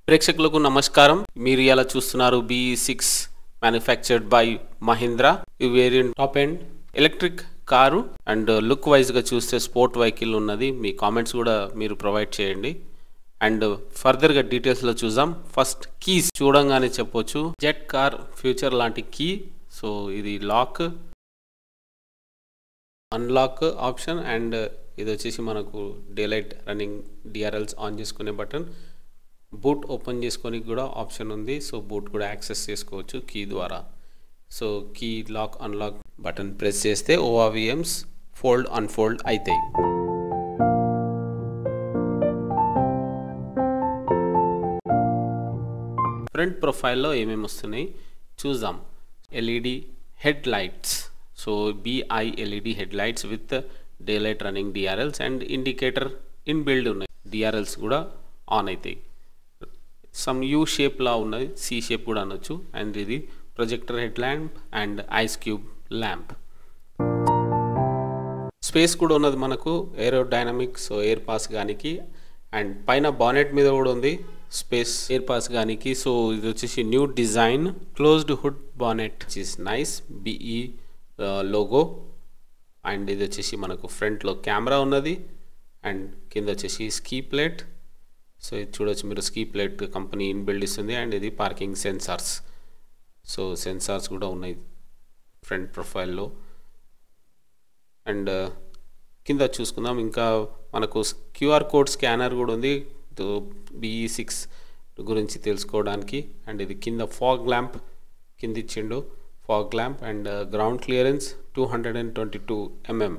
ప్రేక్షకులకు నమస్కారం. మీరు ఇలా చూస్తున్నారు BE6 మ్యానుఫ్యాక్చర్డ్ బై మహీంద్రా. ఈ variant top end electric car and look వైజ్గా చూస్తే స్పోర్ట్ వెహికల్ ఉన్నది. మీ కామెంట్స్ కూడా మీరు ప్రొవైడ్ చేయండి అండ్ ఫర్దర్గా డీటెయిల్స్లో చూద్దాం. ఫస్ట్ కీస్ చూడంగానే చెప్పొచ్చు జెట్ కార్ ఫ్యూచర్ లాంటి కీ. సో ఇది లాక్ అన్లాక్ ఆప్షన్ అండ్ ఇది వచ్చేసి మనకు డేలైట్ రన్నింగ్ DRLs ఆన్ చేసుకునే బటన్. బూట్ ఓపెన్ చేసుకొని కూడా ఆప్షన్ ఉంది. సో బూట్ కూడా యాక్సెస్ చేసుకోవచ్చు కీ ద్వారా. So key lock unlock button press చేస్తే ORVMs ఫోల్డ్ అన్ఫోల్డ్ అవుతాయి. ఫ్రంట్ ప్రొఫైల్లో ఏమేమి వస్తున్నాయి చూద్దాం. LED head lights. So BI LED head lights with daylight running DRLs and indicator in build ఉన్నాయి. DRLs కూడా ఆన్ అవుతాయి. సమ్ యూ షేప్ లా ఉన్నది, C షేప్ కూడా అనొచ్చు. అండ్ ఇది projector head lamp and ice cube lamp. Space కూడా ఉన్నది మనకు ఏరోడైనమిక్. సో ఎయిర్ పాస్ గానికి అండ్ పైన బానెట్ మీద కూడా ఉంది స్పేస్ ఎయిర్ పాస్ గానికి. సో ఇది వచ్చేసి new design closed hood bonnet is nice. BE logo and ఇది వచ్చేసి మనకు ఫ్రంట్లో కెమెరా ఉన్నది అండ్ కింద వచ్చేసి స్కీ ప్లేట్. సో ఇది చూడొచ్చు మీరు, స్కీ ప్లేట్ కంపెనీ ఇన్బిల్డ్ ఇస్తుంది. అండ్ ఇది పార్కింగ్ సెన్సార్స్. సో సెన్సార్స్ కూడా ఉన్నాయి ఫ్రంట్ ప్రొఫైల్లో. అండ్ కింద చూసుకుందాం, ఇంకా మనకు QR కోడ్ స్కానర్ కూడా ఉంది BE6 గురించి తెలుసుకోవడానికి. అండ్ ఇది కింద ఫాగ్ ల్యాంప్ కింద ఇచ్చిండు, fog lamp. And ground clearance 222 mm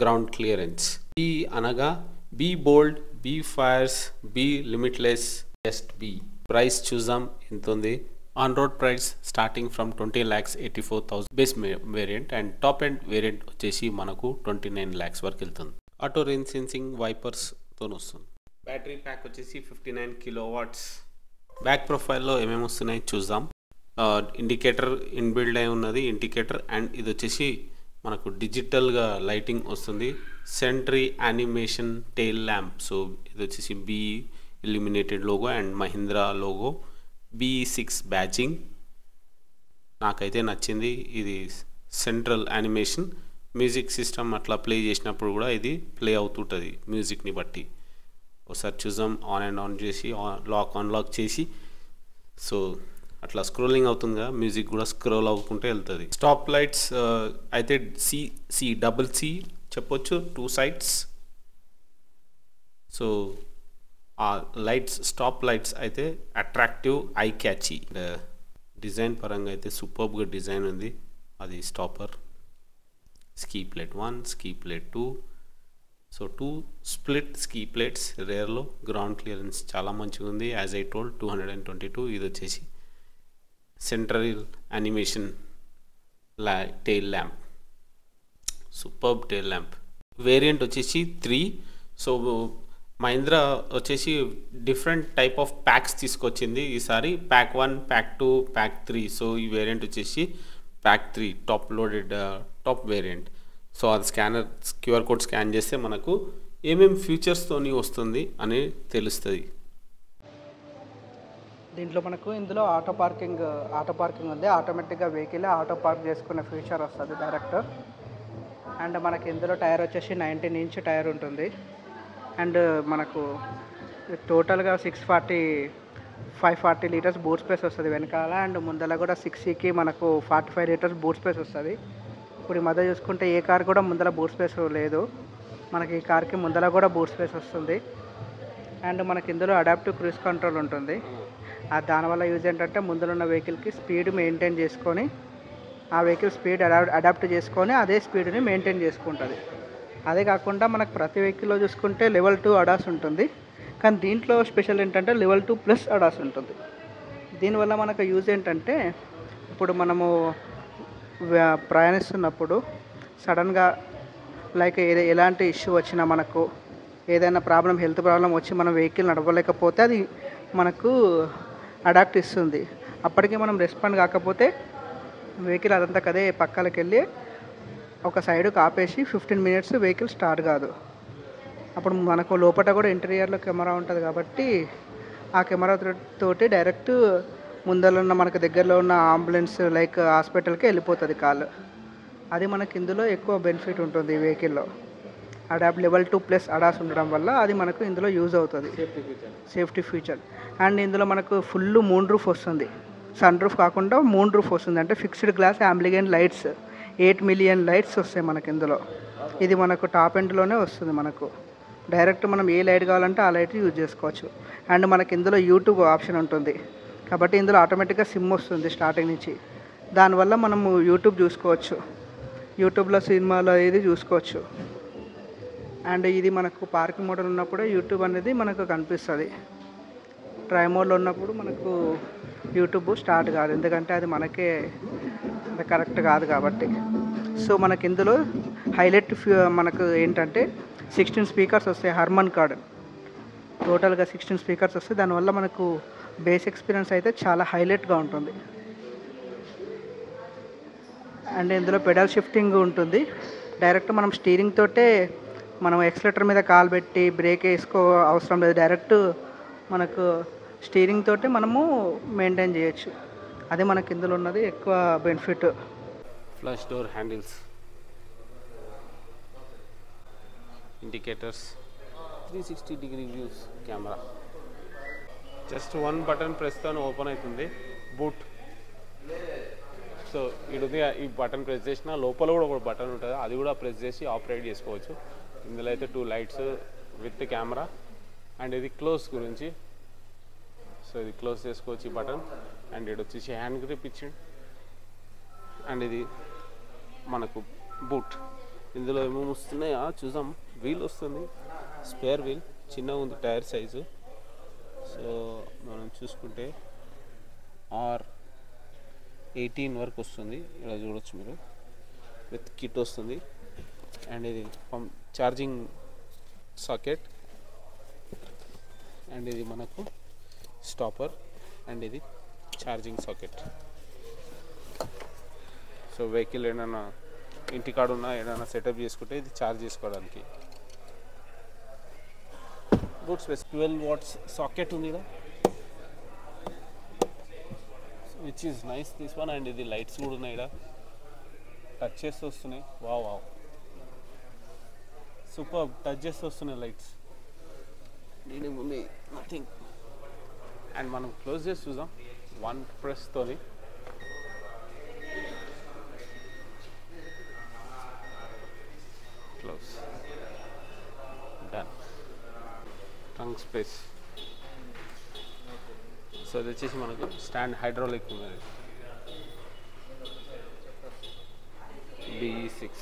ground clearance. B అనగా be bold, be fires, be limitless, just be. Price చూద్దాం ఎంత ఉంది. On road price starting from 20,84,000 base variant and top end variant వచ్చేసి మనకు 29 lakhs వరకు వెళ్తుంది. ఆటో రెయిన్ సెన్సింగ్ వైపర్స్తో వస్తుంది. Battery pack వచ్చేసి 59 kilowatts. బ్యాక్ ప్రొఫైల్లో ఏమేమి వస్తున్నాయి చూద్దాం. ఇండికేటర్ ఇన్బిల్డ్ అయి ఉన్నది ఇండికేటర్. అండ్ ఇది వచ్చేసి మనకు డిజిటల్గా లైటింగ్ వస్తుంది. Sentry animation tail lamp. So ఇది వచ్చేసి BE illuminated logo and Mahindra logo. BE6 batching నాకైతే నచ్చింది. ఇది సెంట్రల్ యానిమేషన్ మ్యూజిక్ సిస్టమ్ అట్లా ప్లే చేసినప్పుడు కూడా ఇది ప్లే అవుతుంటుంది మ్యూజిక్ని బట్టి. ఒకసారి చూద్దాం. ఆన్ అండ్ ఆన్ చేసి లాక్ అన్లాక్ చేసి సో అట్లా స్క్రోలింగ్ అవుతుందిగా, మ్యూజిక్ కూడా స్క్రోల్ అవ్వకుంటే వెళ్తుంది. స్టాప్ లైట్స్ అయితే డబుల్ C చెప్పొచ్చు, 2 sides. సో ఆ లైట్స్ స్టాప్ లైట్స్ అయితే అట్రాక్టివ్, ఐ క్యాచీ. డిజైన్ పరంగా అయితే సూపర్బ్గా డిజైన్ ఉంది. అది stopper skid plate 1, skid plate 2. So 2 split skid plates రేర్లో. గ్రౌండ్ క్లియరెన్స్ చాలా మంచిగా ఉంది. As I told 222. ఇది వచ్చేసి central animation tail lamp, superb tail lamp. Variant వచ్చేసి 3. సో మహీంద్రా వచ్చేసి డిఫరెంట్ టైప్ ఆఫ్ ప్యాక్స్ తీసుకొచ్చింది ఈసారి. Pack 1, pack 2, pack 3. సో ఈ వేరియంట్ వచ్చేసి pack 3 top loaded top variant. So అది స్కానర్ QR కోడ్ స్కాన్ చేస్తే మనకు ఏమేమి ఫీచర్స్తోని వస్తుంది అని తెలుస్తుంది. దీంట్లో మనకు ఇందులో ఆటో పార్కింగ్ ఉంది. ఆటోమేటిక్గా వెహికల్ ఆటో పార్క్ చేసుకునే ఫీచర్ వస్తుంది డైరెక్ట్. అండ్ మనకి ఇందులో టైర్ వచ్చేసి 19 inch టైర్ ఉంటుంది. అండ్ మనకు టోటల్గా 540 liters బూట్ స్పేస్ వస్తుంది వెనకాల. అండ్ ముందర కూడా 6Eకి మనకు 45 liters బూట్ స్పేస్ వస్తుంది. ఇప్పుడు ఈ మధ్య చూసుకుంటే ఏ కార్ కూడా ముందర బూట్ స్పేస్ లేదు. మనకి ఈ కార్కి ముందర కూడా బూట్ స్పేస్ వస్తుంది. అండ్ మనకి ఇందులో అడాప్టివ్ క్రూజ్ కంట్రోల్ ఉంటుంది. దానివల్ల యూజ్ ఏంటంటే ముందున్న వెహికల్కి స్పీడ్ మెయింటైన్ చేసుకొని ఆ వెహికల్ స్పీడ్ అడాప్ట్ చేసుకొని అదే స్పీడ్ని మెయింటైన్ చేసుకుంటుంది. అదే కాకుండా మనకు ప్రతి వెహికల్లో చూసుకుంటే లెవెల్ 2 ADAS ఉంటుంది. కానీ దీంట్లో స్పెషల్ ఏంటంటే లెవెల్ 2+ ADAS ఉంటుంది. దీనివల్ల మనకు యూజ్ ఏంటంటే ఇప్పుడు మనము ప్రయాణిస్తున్నప్పుడు సడన్గా లైక్ ఎలాంటి ఇష్యూ వచ్చినా, మనకు ఏదైనా ప్రాబ్లం, హెల్త్ ప్రాబ్లం వచ్చి మనం వెహికల్ నడవలేకపోతే అది మనకు అడాప్ట్ ఇస్తుంది. అప్పటికే మనం రెస్పాండ్ కాకపోతే వెహికల్ అదంతా కదే పక్కలకి వెళ్ళి ఒక సైడ్కి ఆపేసి 15 minutes వెహికల్ స్టార్ట్ కాదు. అప్పుడు మనకు లోపల కూడా ఇంటీరియర్లో కెమెరా ఉంటుంది కాబట్టి ఆ కెమెరా తోటి డైరెక్ట్ ముందర ఉన్న మనకు దగ్గరలో ఉన్న అంబులెన్స్ లైక్ హాస్పిటల్కి వెళ్ళిపోతుంది కాల్. అది మనకి ఇందులో ఎక్కువ బెనిఫిట్ ఉంటుంది ఈ వెహికల్లో. అడాప్ లెవెల్ 2+ అడాస్ ఉండడం వల్ల అది మనకు ఇందులో యూజ్ అవుతుంది, సేఫ్టీ ఫీచర్. అండ్ ఇందులో మనకు ఫుల్ మూన్ రూఫ్ వస్తుంది, సన్ రూఫ్ కాకుండా మూన్ రూఫ్ వస్తుంది. అంటే fixed glass ambient lights 8 million lights వస్తాయి మనకి ఇందులో. ఇది మనకు టాప్ ఎండ్లోనే వస్తుంది. మనకు డైరెక్ట్ మనం ఏ లైట్ కావాలంటే ఆ లైట్ యూజ్ చేసుకోవచ్చు. అండ్ మనకి ఇందులో యూట్యూబ్ ఆప్షన్ ఉంటుంది కాబట్టి ఇందులో ఆటోమేటిక్గా సిమ్ వస్తుంది స్టార్టింగ్ నుంచి. దానివల్ల మనము యూట్యూబ్ చూసుకోవచ్చు, యూట్యూబ్లో సినిమాలో ఇది చూసుకోవచ్చు. అండ్ ఇది మనకు పార్కింగ్ మోడ్లో ఉన్నప్పుడే యూట్యూబ్ అనేది మనకు కనిపిస్తుంది. డ్రైవ్ మోడ్లో ఉన్నప్పుడు మనకు యూట్యూబ్ స్టార్ట్ కాదు, ఎందుకంటే అది మనకే కరెక్ట్ కాదు కాబట్టి. సో మనకి ఇందులో హైలైట్ మనకు ఏంటంటే 16 స్పీకర్స్ వస్తాయి, హర్మన్ కార్డ్. టోటల్గా 16 స్పీకర్స్ వస్తాయి. దానివల్ల మనకు బేస్ ఎక్స్పీరియన్స్ అయితే చాలా హైలైట్గా ఉంటుంది. అండ్ ఇందులో పెడల్ షిఫ్టింగ్ ఉంటుంది. డైరెక్ట్ మనం స్టీరింగ్ తోటే మనం ఎక్సలేటర్ మీద కాలు పెట్టి బ్రేక్ వేసుకో అవసరం లేదు, డైరెక్ట్ మనకు స్టీరింగ్ తోటే మనము మెయింటైన్ చేయొచ్చు. అది మనకి ఇందులో ఉన్నది ఎక్కువ benefit. Flush door handles, indicators, 360 views camera. Just 1 button ప్రెస్తో ఓపెన్ అవుతుంది బూట్. సో ఇది ఈ బటన్ ప్రెస్ చేసిన లోపల కూడా ఒక బటన్ ఉంటుంది, అది కూడా ప్రెస్ చేసి ఆపరేట్ చేసుకోవచ్చు. ఇందులో అయితే 2 లైట్స్ విత్ కెమెరా. అండ్ ఇది క్లోజ్ గురించి, సో ఇది క్లోజ్ చేసుకోవచ్చు ఈ బటన్. అండ్ ఇది వచ్చేసి హ్యాండ్ గ్రిప్ ఇచ్చిండు. అండ్ ఇది మనకు బూట్. ఇందులో ఏమేమి వస్తున్నాయా చూద్దాం. వీల్ వస్తుంది, స్పేర్ వీల్, చిన్నగా ఉంది టైర్ సైజు. సో మనం చూసుకుంటే R18 వరకు వస్తుంది, ఇలా చూడవచ్చు మీరు. విత్ కిట్ వస్తుంది. అండ్ ఇది ఛార్జింగ్ సాకెట్. అండ్ ఇది మనకు స్టాపర్. అండ్ ఇది ఛార్జింగ్ సాకెట్. సో వెహికల్ ఏదైనా ఇంటికాడ ఉన్నా ఏదైనా సెటప్ చేసుకుంటే ఇది ఛార్జ్ చేసుకోవడానికి. బూట్ స్పేస్ 12 వాట్స్ సాకెట్ ఉంది ఇక్కడ, which is nice this one. And ఇది లైట్స్ కూడా ఉన్నాయి ఇక్కడ, టచ్ చేస్తూ వస్తున్నాయి. Wow wow, super. టచ్ చేస్తూ వస్తున్నాయి లైట్స్, దీని ముందు నథింగ్. అండ్ మనం క్లోజ్ చేసి చూద్దాం 1 ప్రెస్తోని. Close, done. Trunk space. So ఇది వచ్చేసి మనకు స్టాండ్ హైడ్రాలిక్ ఉన్నది, BE6.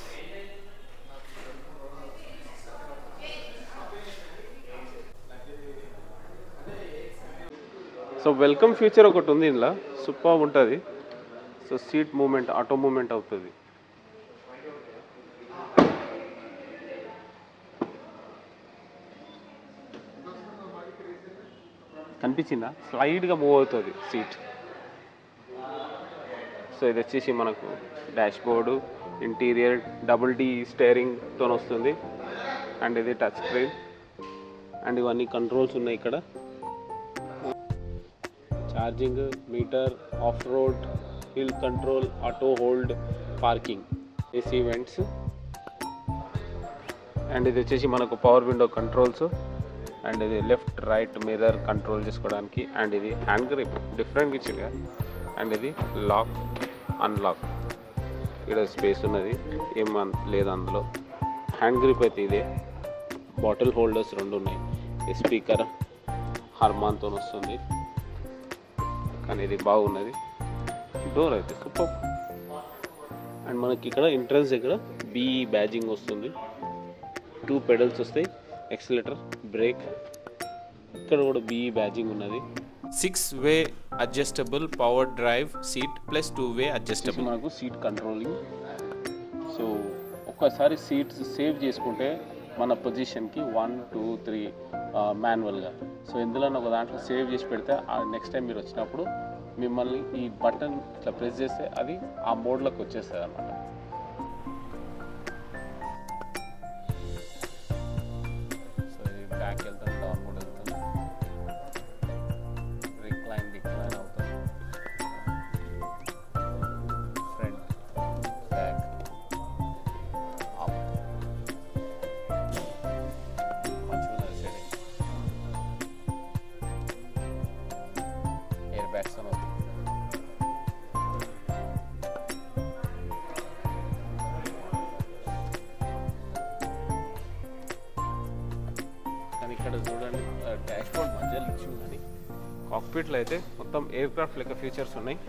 సో వెల్కమ్ ఫీచర్ ఒకటి ఉంది ఇందులో, సూపర్ ఉంటుంది. So seat movement, auto movement అవుతుంది. కనిపించిందా? స్లైడ్గా మూవ్ అవుతుంది సీట్. సో ఇది వచ్చేసి మనకు డాష్ బోర్డు, ఇంటీరియర్, డబుల్-D స్టీరింగ్తో వస్తుంది. అండ్ ఇది టచ్ స్క్రీన్. అండ్ ఇవన్నీ కంట్రోల్స్ ఉన్నాయి ఇక్కడ. Charging, meter, off road, hill control, auto hold, parking, AC events. And ఇది వచ్చేసి మనకు పవర్ విండో కంట్రోల్స్. అండ్ ఇది లెఫ్ట్ రైట్ మిర్రర్ కంట్రోల్ చేసుకోవడానికి. అండ్ ఇది హ్యాండ్ గ్రిప్ డిఫరెంట్గా ఇచ్చింది. అండ్ ఇది లాక్, అన్లాక్. ఇక్కడ స్పేస్ ఉన్నది, ఏం లేదు అందులో. హ్యాండ్ గ్రిప్ అయితే ఇదే. బాటిల్ హోల్డర్స్ 2 ఉన్నాయి. ఈ స్పీకర్ హర్మాన్తో వస్తుంది, కానీ ఇది బాగున్నది. డోర్ అయితే సూపర్. అండ్ మనకి ఇక్కడ ఎంట్రన్స్ దగ్గర BE బ్యాజింగ్ వస్తుంది. 2 పెడల్స్ వస్తాయి, ఎక్సిలేటర్, బ్రేక్. ఇక్కడ కూడా BE బ్యాజింగ్ ఉన్నది. 6-వే adjustable power drive seat plus two way adjustable. మనకు సీట్ కంట్రోలింగ్. సో ఒక్కసారి సీట్స్ సేవ్ చేసుకుంటే మన పొజిషన్కి 1, 2, 3 మాన్యువల్గా. సో ఇందులో ఒక దాంట్లో సేవ్ చేసి పెడితే నెక్స్ట్ టైం మీరు వచ్చినప్పుడు మిమ్మల్ని ఈ బటన్ ఇట్లా ప్రెస్ చేస్తే అది ఆ మోడ్లోకి వచ్చేస్తుంది అన్నమాట. సో ఇది బ్యాక్ వెళ్తాం, డౌన్ మోడ్ వెళ్తాం. బ్యాగ్స్ అనేది. కానీ ఇక్కడ చూడండి డాష్ బోర్డ్ మధ్యలో ఇచ్చింది, కానీ కాక్పిట్లో అయితే మొత్తం ఎయిర్ క్రాఫ్ట్ లెక్క ఫీచర్స్ ఉన్నాయి.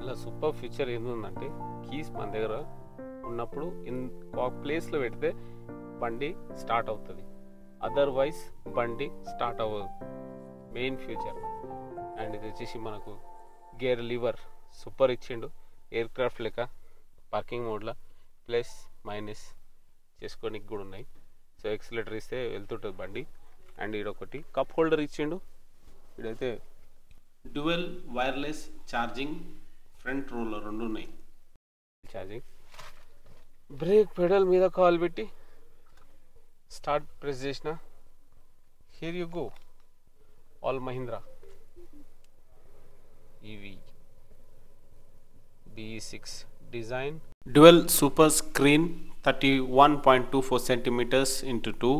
ఇలా సూపర్ ఫీచర్ ఏంటంటే కీస్ మన దగ్గర ఉన్నప్పుడు ప్లేస్లో పెడితే బండి స్టార్ట్ అవుతుంది, అదర్వైజ్ బండి స్టార్ట్ అవ్వదు, మెయిన్ ఫ్యూచర్. అండ్ ఇది వచ్చేసి మనకు గేర్ లివర్ సూపర్ ఇచ్చిండు, ఎయిర్ క్రాఫ్ట్ లెక్క పార్కింగ్ మోడ్లో ప్లస్ మైనస్ చేసుకోనికి కూడా ఉన్నాయి. సో ఎక్సిలేటర్ ఇస్తే వెళ్తుంటుంది బండి. అండ్ ఈడొకటి కప్ హోల్డర్ ఇచ్చిండు. ఇదైతే డ్యూయల్ వైర్లెస్ ఛార్జింగ్ ఫ్రంట్ రోలో రెండు ఉన్నాయి ఛార్జింగ్. బ్రేక్ పెడల్ మీద కాల్ పెట్టి స్టార్ట్ ప్రెస్ చేసిన here you go. All Mahindra EV BE6 design, dual super screen 31.24 centimetres into 2.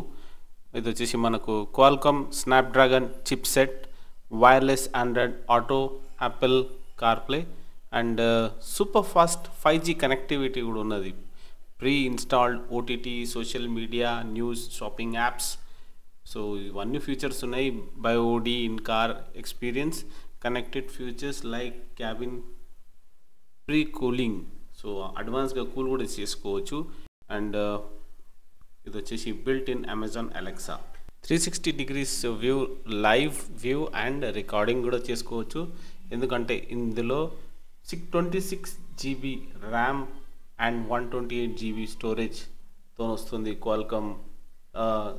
ఇది వచ్చేసి మనకు Qualcomm Snapdragon chipset, wireless Android Auto, Apple CarPlay and super fast 5G connectivity కూడా ఉన్నది. Pre installed OTT, social media, news, shopping apps. So ఇవన్నీ features ఉన్నాయి. బయోడి in car experience, connected features like cabin pre cooling, so అడ్వాన్స్గా cool కూడా చేసుకోవచ్చు. And ఇది వచ్చేసి built in Amazon Alexa, 360 degrees view, live view and recording కూడా చేసుకోవచ్చు. ఎందుకంటే ఇందులో 626 GB ర్యామ్ అండ్ 128 GB స్టోరేజ్తో వస్తుంది. Qualcomm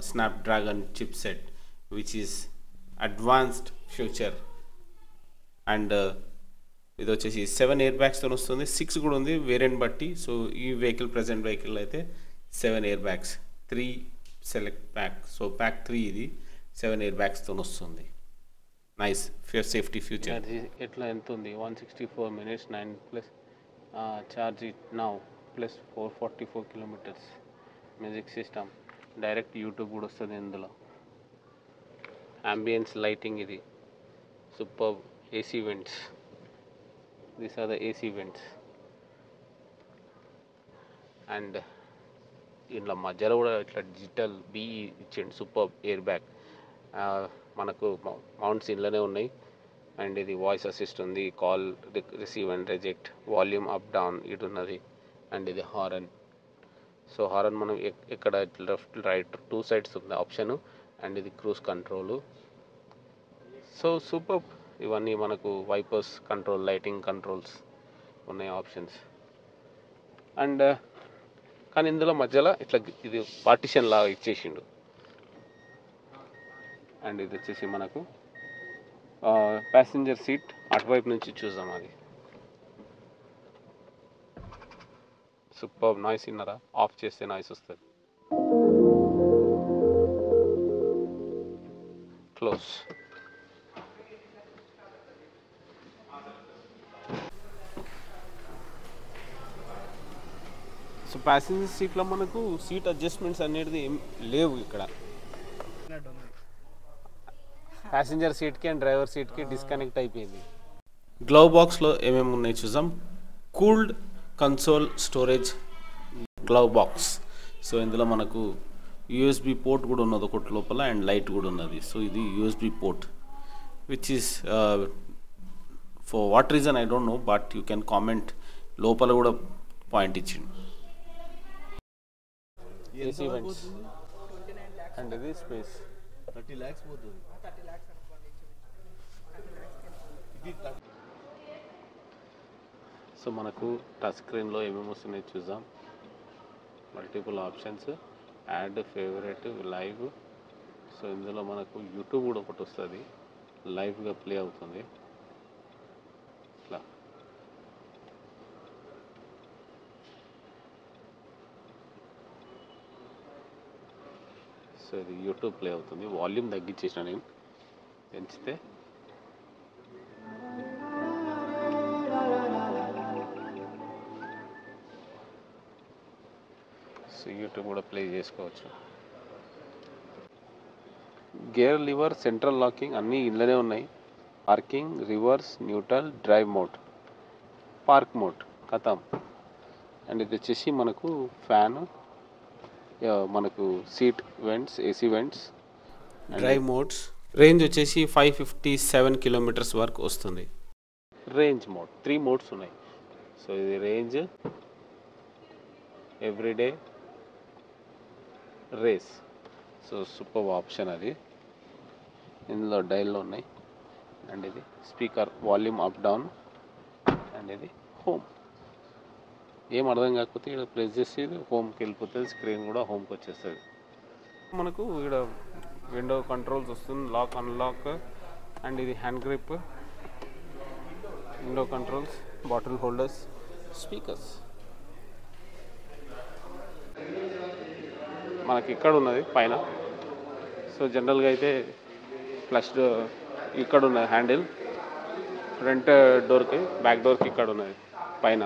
Snapdragon chip set which is advanced future. And ఇది వచ్చేసి 7 ఎయిర్ బ్యాగ్స్తో వస్తుంది, 6 కూడా ఉంది వేరియంట్ బట్టి. సో ఈ వెహికల్ ప్రజెంట్ వెహికల్ అయితే 7 air bags, 3 select pack. So pack 3 ఇది 7 ఎయిర్ బ్యాగ్స్తో వస్తుంది. Nice safety future. అది ఎట్లా ఎంత ఉంది 164 minutes 9+ charge it now plus 444 kilometers. Music system, direct YouTube కూడా వస్తుంది ఇందులో. అంబియన్స్ లైటింగ్, ఇది super. AC vents, these are the AC vents. And ఇంట్లో మధ్యలో కూడా ఇట్లా డిజిటల్ BE ఇచ్చిండు, సూపర్ ఎయిర్ బ్యాగ్. మనకు మౌంట్స్ ఇంట్లోనే ఉన్నాయి. అండ్ ఇది వాయిస్ అసిస్ట్ ఉంది, call receive and reject, volume up down ఇటు ఉన్నది. అండ్ ఇది హారన్. సో హారన్ మనం ఎక్కడ లెఫ్ట్ రైట్ 2 sides ఉంది ఆప్షను. అండ్ ఇది క్రూజ్ కంట్రోలు. So super. ఇవన్నీ మనకు వైపర్స్ కంట్రోల్, లైటింగ్ కంట్రోల్స్ ఉన్నాయి ఆప్షన్స్. అండ్ కానీ ఇందులో మధ్యలో ఇట్లా ఇది పార్టిషన్ లాగా ఇచ్చేసిండు. అండ్ ఇది వచ్చేసి మనకు ప్యాసింజర్ సీట్ అటువైపు నుంచి చూద్దాం. అది సూపర్. నాయిస్ విన్నారా? ఆఫ్ చేస్తే నాయిస్ వస్తుంది. క్లోజ్. సో ప్యాసింజర్ సీట్లో మనకు సీట్ అడ్జస్ట్మెంట్స్ అనేది ఏం లేవు ఇక్కడ. ప్యాసింజర్ సీట్కి అండ్ డ్రైవర్ సీట్కి డిస్కనెక్ట్ అయిపోయింది. గ్లవ్ బాక్స్లో ఏమేమి ఉన్నాయి చూద్దాం. Cooled console storage glove box. So ఇందులో మనకు USB పోర్ట్ కూడా ఉన్నది ఒకటి లోపల, అండ్ లైట్ కూడా ఉన్నది. సో ఇది USB port which is for what reason I don't know, but you can comment. లోపల కూడా పాయింట్ ఇచ్చిండు. ఏసీ వెంట్స్ అండ్ ఇది స్పేస్. 30 lakhs పోతుంది. సో మనకు టచ్ స్క్రీన్లో ఏమేమి వస్తున్నాయి చూద్దాం. Multiple options, add, favourite, live. So ఇందులో మనకు యూట్యూబ్ కూడా ఒకటి వస్తుంది, లైవ్గా ప్లే అవుతుంది ఇట్లా. సో ఇది యూట్యూబ్ ప్లే అవుతుంది. వాల్యూమ్ తగ్గించేసిన నేను, పెంచితే సో యూట్యూబ్ కూడా ప్లే చేసుకోవచ్చు. గేర్ లివర్, సెంట్రల్ లాకింగ్ అన్నీ ఇందులోనే ఉన్నాయి. Parking, reverse, neutral, drive mode, park mode ఖతం. అండ్ ఇది వచ్చేసి మనకు ఫ్యాన్, మనకు seat vents, AC vents, drive modes. Range వచ్చేసి 557 కిలోమీటర్స్ వరకు వస్తుంది. రేంజ్ మోడ్ 3 మోడ్స్ ఉన్నాయి. సో ఇది range, everyday, race. So super option అది. ఇందులో డైల్లో ఉన్నాయి. అండ్ ఇది speaker, volume up down. And ఇది హోమ్. ఏం అర్థం కాకపోతే ఇక్కడ ప్రెస్ చేసి హోమ్కి వెళ్ళిపోతుంది, స్క్రీన్ కూడా హోమ్కి వచ్చేస్తుంది. మనకు ఇక్కడ విండో కంట్రోల్స్ వస్తుంది, లాక్ అన్లాక్. అండ్ ఇది hand grip, window controls, bottle holders, speakers. మనకి ఇక్కడ ఉన్నది పైన. సో జనరల్గా అయితే ఫ్లష్ ఇక్కడ ఉన్నది హ్యాండిల్, ఫ్రంట్ డోర్కి, బ్యాక్ డోర్కి ఇక్కడ ఉన్నది పైన.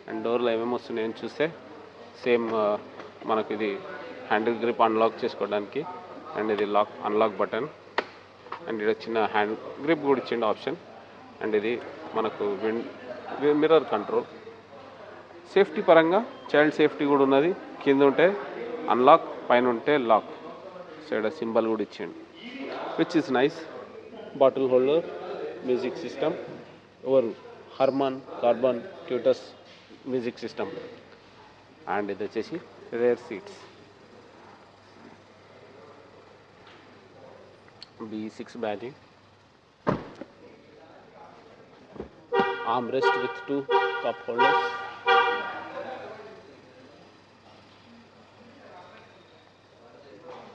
అండ్ డోర్లో ఏమేమి వస్తున్నాయని చూస్తే సేమ్ మనకి ఇది హ్యాండిల్ గ్రిప్ అన్లాక్ చేసుకోవడానికి. అండ్ ఇది లాక్ అన్లాక్ బటన్. అండ్ ఇక్కడ చిన్న హ్యాండ్ గ్రిప్ కూడా ఇచ్చిండు ఆప్షన్. అండ్ ఇది మనకు మిర్రర్ కంట్రోల్. సేఫ్టీ పరంగా చైల్డ్ సేఫ్టీ కూడా ఉన్నది. కింద ఉంటే అన్లాక్, పైన ఉంటే లాక్. సో ఇక్కడ సింబల్ కూడా ఇచ్చిండు, which is nice. Bottle holder, music system, ఎవరు హర్మన్ కార్బన్ ట్యూటర్స్ మ్యూజిక్ సిస్టమ్. అండ్ ఇది వచ్చేసి rear seats, B6 badging, armrest with 2 cup holders,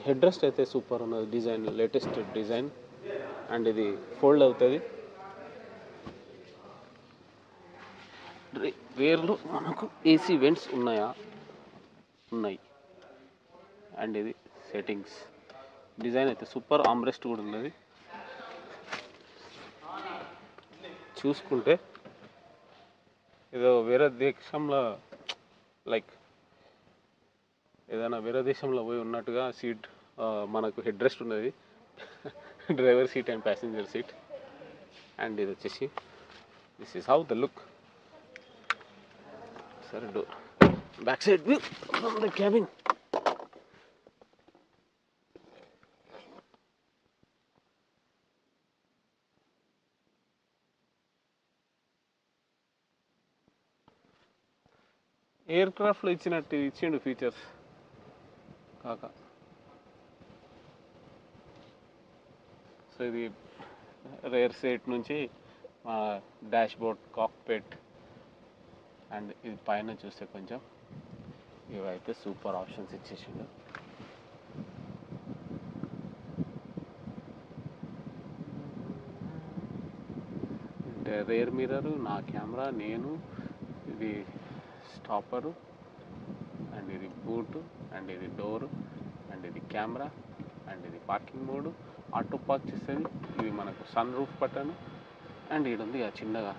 head rest అయితే సూపర్ ఉన్నది, డిజైన్ లేటెస్ట్ డిజైన్. అండ్ ఇది ఫోల్డ్ అవుతుంది. రేర్లో మనకు ఏసీ వెంట్స్ ఉన్నాయా? ఉన్నాయి. అండ్ ఇది సెట్టింగ్స్, డిజైన్ అయితే సూపర్. ఆర్మ్రెస్ట్ కూడా ఉన్నది. చూసుకుంటే ఏదో వేరే దేశంలో, లైక్ ఏదైనా వేరే దేశంలో పోయి ఉన్నట్టుగా సీట్, మనకు హెడ్ రెస్ట్ ఉన్నది, driver seat and passenger seat. And ఇది వచ్చేసి this is how the look. సరే, door back side view from the cabin. ఎయిర్ క్రాఫ్ట్లో ఇచ్చినట్టు ఇచ్చిండు ఫీచర్స్ కాక. సో ఇది రేర్ సీట్ నుంచి డాష్ బోర్డ్, కాక్పిట్. అండ్ ఇది పైన చూస్తే కొంచెం ఇవైతే సూపర్ ఆప్షన్స్ ఇచ్చేసిండు. అంటే రేర్ మిర్రరు, నా కెమెరా, నేను, ఇది స్టాపరు, అండ్ ఇది బూటు, అండ్ ఇది డోరు, అండ్ ఇది కెమెరా, అండ్ ఇది పార్కింగ్ మోడు, ఆటో పార్క్ చేస్తుంది. ఇది మనకు సన్ రూఫ్ బటన్. అండ్ ఇది ఉంది చిన్నగా,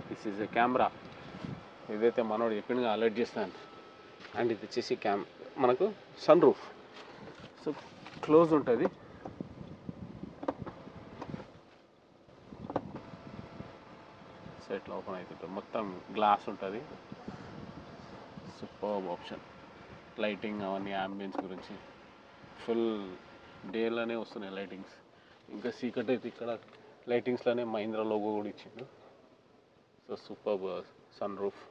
దిస్ ఈజ్ ఎ కెమెరా. ఇదైతే మనోడు చెప్పిండుగా అలర్ట్ చేస్తాను. అండ్ ఇది వచ్చేసి మనకు సన్ రూఫ్. సో క్లోజ్ ఉంటుంది. సో ఇట్లా ఓపెన్ అవుతుంటుంది, మొత్తం గ్లాస్ ఉంటుంది. Super option. లైటింగ్ అవన్నీ అంబియన్స్ గురించి ఫుల్ డేలోనే వస్తున్నాయి లైటింగ్స్. ఇంకా సీక్రెట్ అయితే ఇక్కడ లైటింగ్స్లోనే మహీంద్రా లోగో కూడా ఇచ్చిండు. So super sunroof.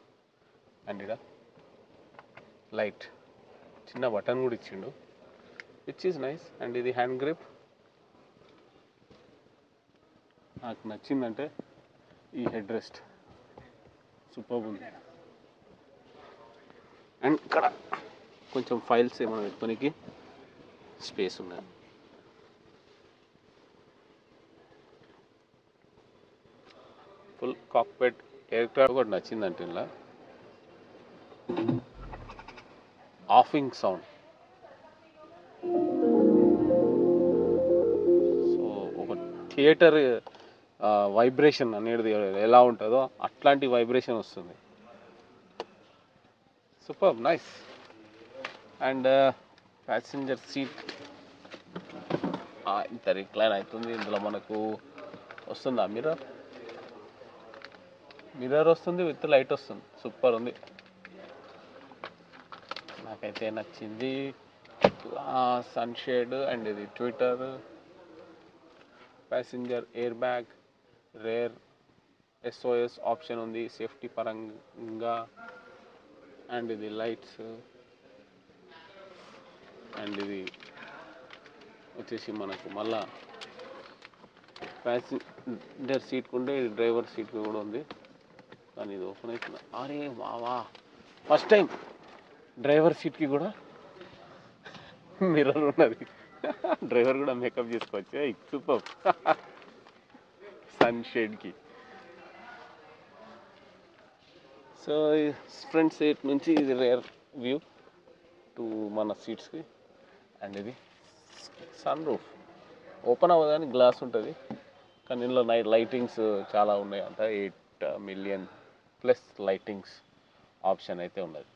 And ఇక్కడ లైట్, చిన్న బటన్ కూడా ఇచ్చిండు, విచ్ ఈజ్ నైస్. అండ్ ఇది హ్యాండ్ గ్రిప్. నాకు నచ్చిందంటే ఈ హెడ్ రెస్ట్ సూపర్ ఉంది. అండ్ ఇక్కడ కొంచెం ఫైల్స్ ఏమైనా పెట్టుకోనికి స్పేస్ ఉన్నది. Full cockpit. ఎయిర్ క్రాఫ్ట్ కూడా నచ్చిందంటే ఇలా ఆఫింగ్ సౌండ్. సో ఒక థియేటర్ వైబ్రేషన్ అనేది ఎలా ఉంటుందో అట్లాంటి వైబ్రేషన్ వస్తుంది. Super nice. And passenger seat ఇంత రిక్లైన్ అవుతుంది. ఇందులో మనకు వస్తుందా మిర్రర్ వస్తుంది, విత్ లైట్ వస్తుంది. సూపర్ ఉంది, నాకైతే నచ్చింది. సన్షేడ్ అండ్ ఇది Twitter, passenger air bag, rare SOS option ఉంది సేఫ్టీ పరంగా. అండ్ ఇది లైట్స్, అండ్ ఇది వచ్చేసి మనకు మళ్ళా ప్యాసింజర్ సీట్కి ఉండే డ్రైవర్ సీట్కి కూడా ఉంది. కానీ ఇది ఓపెన్ అవుతుంది. అరే వావా, ఫస్ట్ టైం డ్రైవర్ సీట్కి కూడా మిర్రర్ ఉన్నది. డ్రైవర్ కూడా మేకప్ చేసుకోవచ్చు. సూపర్. సన్షేడ్కి. సో ఫ్రంట్ సీట్ నుంచి ఇది రేర్ వ్యూ టు మన సీట్స్కి. అండ్ ఇది సన్ రూఫ్ ఓపెన్ అవ్వదని గ్లాస్ ఉంటుంది, కానీ ఇందులో లైటింగ్స్ చాలా ఉన్నాయి అంట. 8 million ప్లస్ లైటింగ్స్ ఆప్షన్ అయితే ఉన్నది.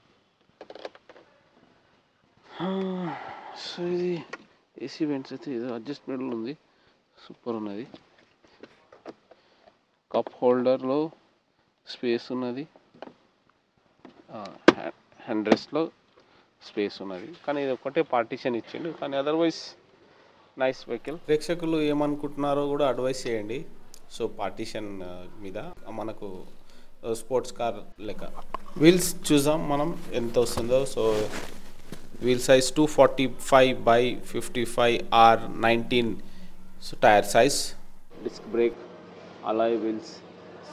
సో ఇది ఏసీ వెంట్స్ అయితే ఇది అడ్జస్ట్మెంట్లో ఉంది, సూపర్ ఉన్నది. కప్ హోల్డర్లో స్పేస్ ఉన్నది, హ్యాండ్ రెస్ట్లో స్పేస్ ఉన్నది. కానీ ఇది ఒకటే పార్టీషన్ ఇచ్చిండు, కానీ అదర్వైజ్ నైస్ వెహికల్. ప్రేక్షకులు ఏమనుకుంటున్నారో కూడా అడ్వైస్ చేయండి. సో పార్టీషన్ మీద మనకు స్పోర్ట్స్ కార్ లెక్క. వీల్స్ చూసాం మనం ఎంత వస్తుందో. So wheel size 245/55 R19. So tyre size, disc brake, alloy wheels,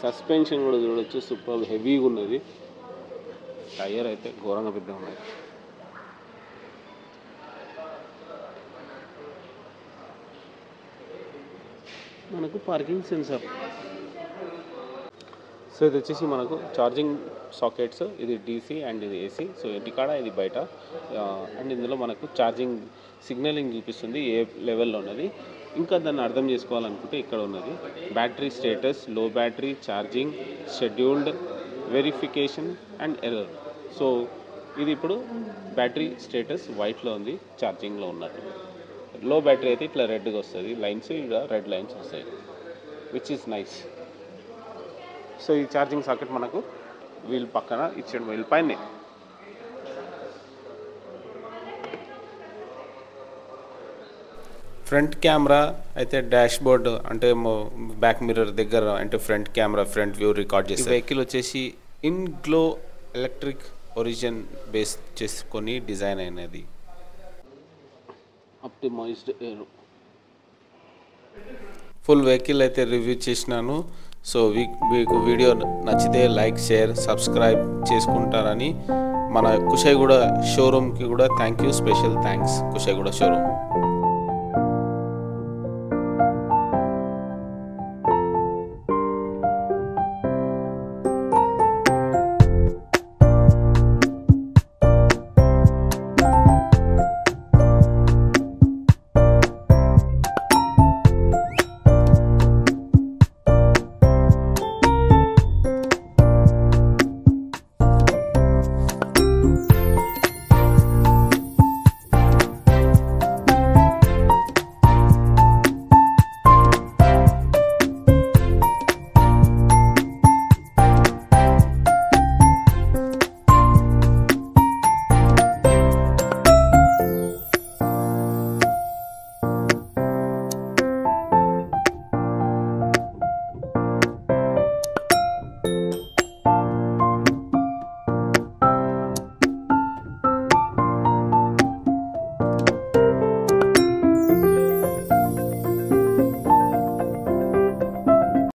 suspension కూడా చూడొచ్చు, సూపర్ హెవీగా ఉన్నది. టైర్ అయితే ఘోరంగా పెద్దగా ఉన్నాయి. మనకు పార్కింగ్ సెన్సార్. సో ఇది వచ్చేసి మనకు ఛార్జింగ్ సాకెట్స్, ఇది DC అండ్ ఇది AC. సో ఇంటికాడ ఇది బయట. అండ్ ఇందులో మనకు ఛార్జింగ్ సిగ్నలింగ్ చూపిస్తుంది ఏ లెవెల్లో ఉన్నది. ఇంకా దాన్ని అర్థం చేసుకోవాలనుకుంటే ఇక్కడ ఉన్నది బ్యాటరీ స్టేటస్, లో battery, charging, scheduled, verification and error. So ఇది ఇప్పుడు బ్యాటరీ స్టేటస్ వైట్లో ఉంది, ఛార్జింగ్లో ఉన్నట్టు. లో బ్యాటరీ అయితే ఇట్లా రెడ్గా వస్తుంది, లైన్స్ ఇక్కడ రెడ్ లైన్స్ వస్తాయి, విచ్ ఈస్ నైస్. సో ఈ ఛార్జింగ్ సాకెట్ మనకు వీల్ పక్కన ఇచ్చాడు, వీల్ పైనే. ఫ్రంట్ కెమెరా అయితే డాష్ బోర్డ్ అంటే బ్యాక్ మిర్రర్ దగ్గర అంటే front camera front view record చేసి. వెహికల్ వచ్చేసి ఇన్గ్లో ఎలక్ట్రిక్ ఒరిజిన్ బేస్ చేసుకొని డిజైన్ అయినది. ఆప్టిమైజ్డ్ ఏరో. ఫుల్ వెహికల్ అయితే రివ్యూ చేసినాను. సో మీకు వీడియో నచ్చితే లైక్, షేర్, సబ్స్క్రైబ్ చేసుకుంటారని మన కుషాయిగూడ షోరూమ్కి కూడా thank you, special thanks Kushaiguda showroom.